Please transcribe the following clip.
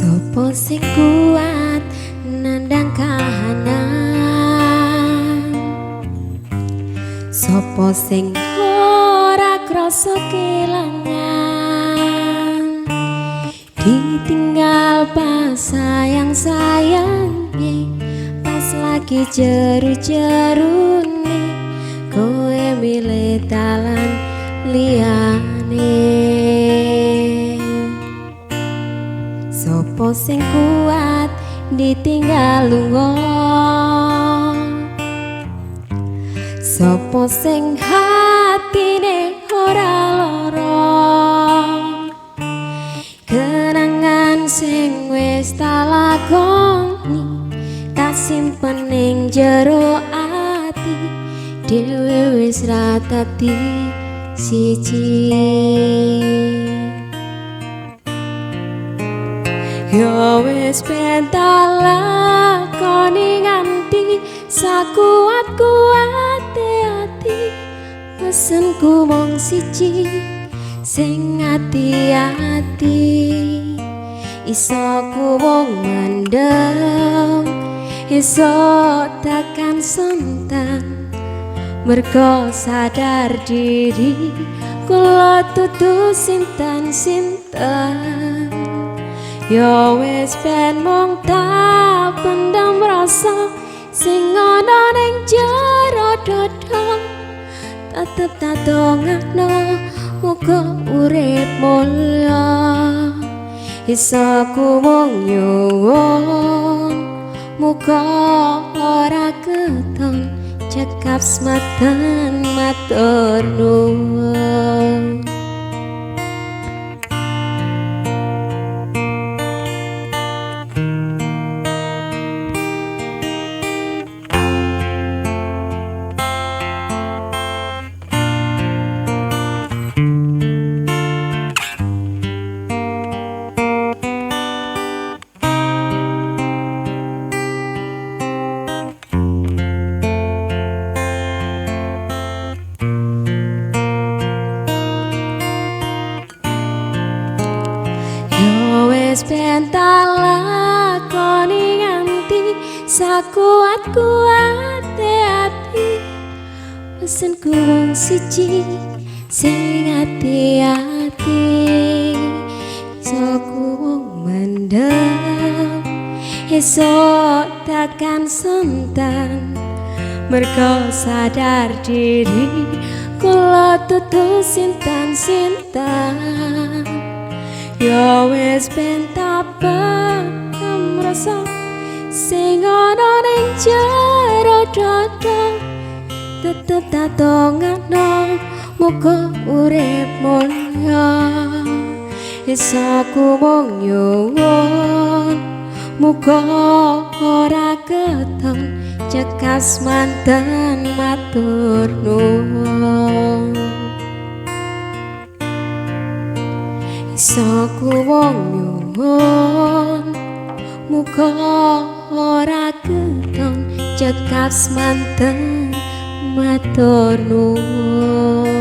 Sopo sing kuat nandang kahanan, sopo sing ora krasa kelangan, ditinggal pas sayang-sayangi, pas lagi jeru-jerune kowe milih dalan liyane. Sopo sing kuat ditinggal lunga, sopo sing hatine ora lara, kenangan sing wis tak lakoni tak simpen ning jero ati, dhewe wis ra dadi siji. Yo wis ben tak lakoni nganti sakuat-kuate ati, pesenku mung siji sing ati-ati, iso ku mung mendem, iso takkan sontan, mergo sadar diri kula tutu sinten-sinten. Yo wis ben mung tak pendam rasa sing ana ning jero dada, tetep tak dongakno muga urip mulya, iso ku mung nyuwun muga ora keton cekap smeten matur nuwun. Wis ben tak lakoni nganti sakuat-kuate ati, pesenku mung siji sing ati-ati, iso ku mung mendem, iso takkan sontan, mergo sadar diri kula tutu sinten-sinten. Yo wis ben tak pendam rasa sing ana ning jero dada, tetep tak dongakno muga urip mulya, iso ku mung nyuwun muga ora keton cekas manten matur nuwun. Iso ku wong nyuwun muga ora keton cekap semanten matur nuwun.